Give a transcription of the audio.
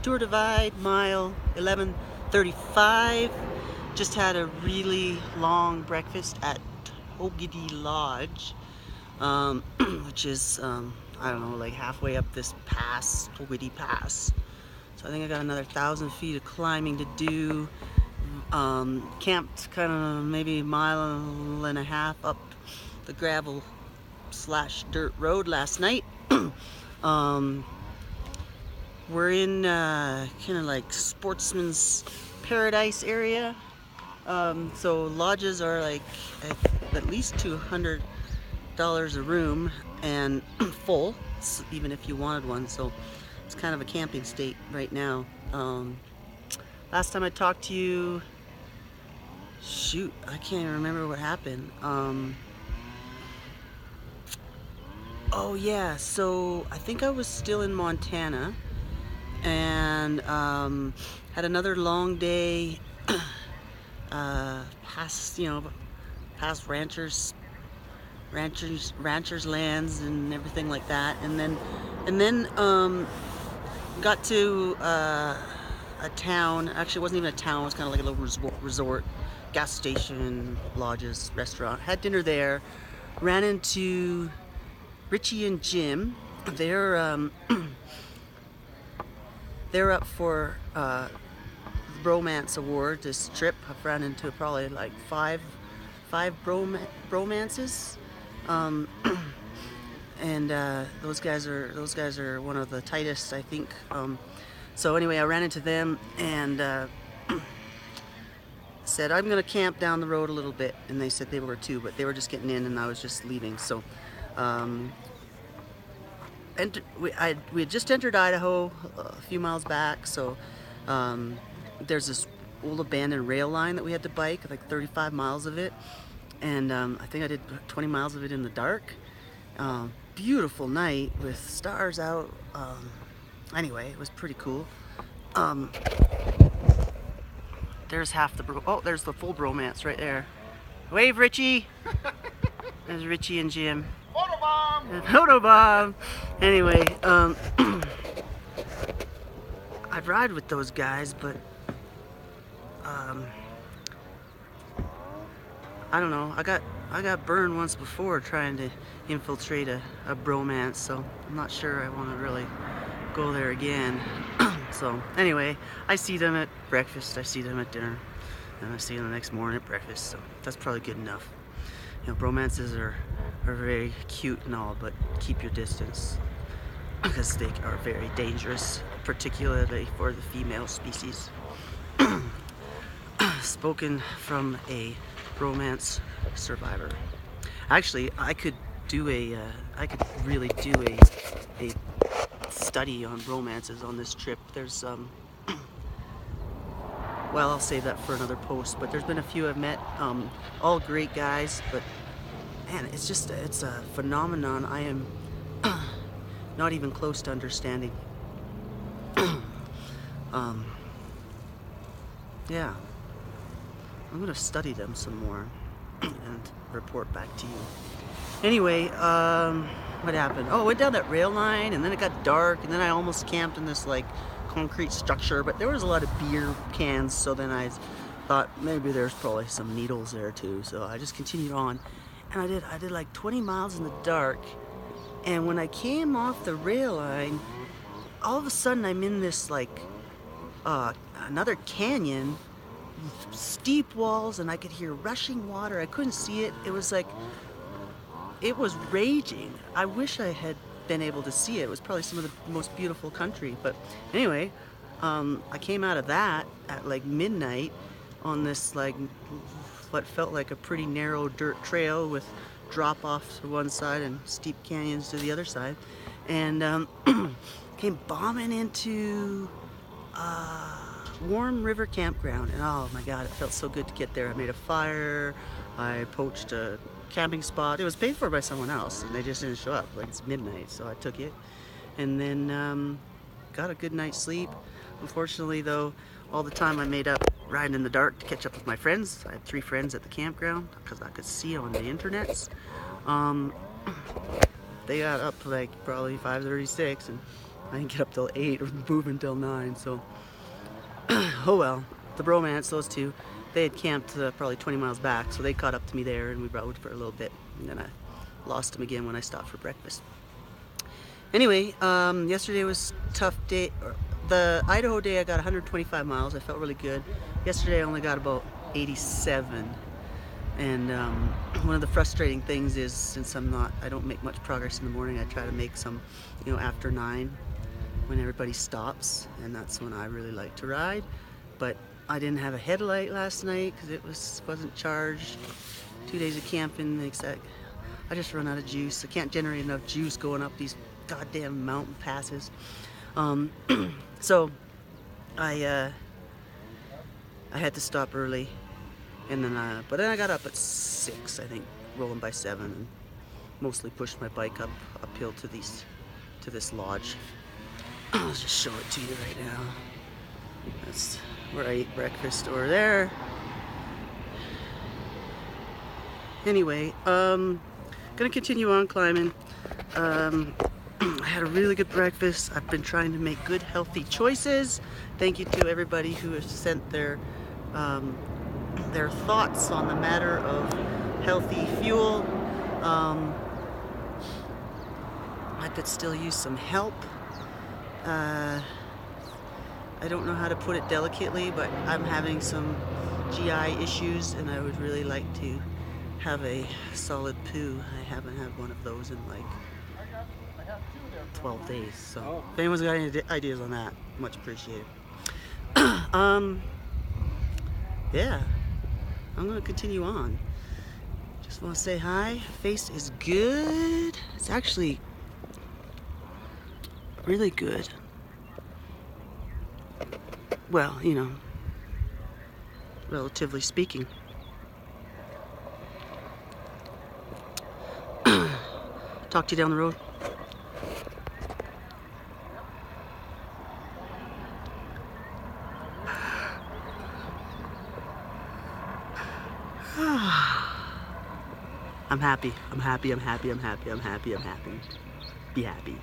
Tour Divide, mile 11:35. Just had a really long breakfast at Togedy Lodge, which is, I don't know, like halfway up this pass, Togedy Pass. So I think I got another 1,000 feet of climbing to do. Camped kind of maybe a mile and a half up the gravel / dirt road last night. We're in kind of like sportsman's paradise area. So lodges are like at least $200 a room and full, even if you wanted one. So it's kind of a camping state right now. Last time I talked to you, shoot, I can't even remember what happened. Oh yeah, so I think I was still in Montana and had another long day past ranchers lands and everything like that, and then got to a town. Actually, it wasn't even a town. It was kind of like a little resort, gas station, lodges, restaurant. Had dinner there. Ran into Richie and Jim. They're they're up for the Bromance Award this trip. I've run into probably like five Bromances, and those guys are one of the tightest, I think. So anyway, I ran into them and said I'm gonna camp down the road a little bit, and they said they were too, but they were just getting in and I was just leaving. So and we had just entered Idaho a few miles back, so there's this old abandoned rail line that we had to bike, like 35 miles of it, and I think I did 20 miles of it in the dark. Beautiful night with stars out. Anyway, it was pretty cool. There's half the there's the full Bromance right there. Wave, Richie. There's Richie and Jim. Photobomb! Photobomb! Anyway, I'd ride with those guys, but I don't know. I got burned once before trying to infiltrate a Bromance, so I'm not sure I want to really go there again. So anyway, I see them at breakfast, I see them at dinner, and I see them the next morning at breakfast, so that's probably good enough. You know, Bromances are very cute and all, but keep your distance because they are very dangerous, particularly for the female species. Spoken from a Bromance survivor. Actually, I could really do a study on Bromances on this trip. There's well, I'll save that for another post, but there's been a few I've met, all great guys, but man, it's a phenomenon I am not even close to understanding. Yeah, I'm gonna study them some more and report back to you. Anyway, what happened? Oh, I went down that rail line, and then it got dark, and then I almost camped in this like concrete structure, but there was a lot of beer cans, so then I thought maybe there's probably some needles there too, so I just continued on, and I did like 20 miles in the dark, and when I came off the rail line, all of a sudden I'm in this like another canyon, steep walls, and I could hear rushing water. I couldn't see it. It was like, it was raging. I wish I had been able to see it. It was probably some of the most beautiful country. But anyway, I came out of that at like midnight on this like what felt like a pretty narrow dirt trail with drop off to one side and steep canyons to the other side, and came bombing into Warm River Campground, and oh my god, it felt so good to get there. I made a fire, I poached a camping spot. It was paid for by someone else, and they just didn't show up. Like, it's midnight, so I took it, and then got a good night's sleep. Unfortunately, though, all the time I made up riding in the dark to catch up with my friends. I had 3 friends at the campground because I could see on the internets. They got up like probably 5:36, and I didn't get up till 8 or move until 9, so oh well. The Bromances, those two, they had camped probably 20 miles back, so they caught up to me there and we rode for a little bit, and then I lost them again when I stopped for breakfast. Anyway, yesterday was a tough day. The Idaho day I got 125 miles. I felt really good. Yesterday I only got about 87. And one of the frustrating things is, since I don't make much progress in the morning, I try to make some, after 9 when everybody stops, and that's when I really like to ride. But I didn't have a headlight last night because it wasn't charged. 2 days of camping, I just run out of juice. I can't generate enough juice going up these goddamn mountain passes. So I had to stop early, and then but then I got up at 6, I think, rolling by 7, and mostly pushed my bike uphill to this lodge. I'll just show it to you right now. That's where I ate breakfast over there. Anyway, gonna continue on climbing. I had a really good breakfast. I've been trying to make good, healthy choices. Thank you to everybody who has sent their thoughts on the matter of healthy fuel. I could still use some help. I don't know how to put it delicately, but I'm having some GI issues, and I would really like to have a solid poo. I haven't had one of those in like 12 days, so if anyone's got any ideas on that, much appreciated. Yeah, I'm gonna continue on. Just want to say hi. Face is good. It's actually really good. Well, relatively speaking. Talk to you down the road. I'm happy. I'm happy. I'm happy. I'm happy. I'm happy. I'm happy. Be happy.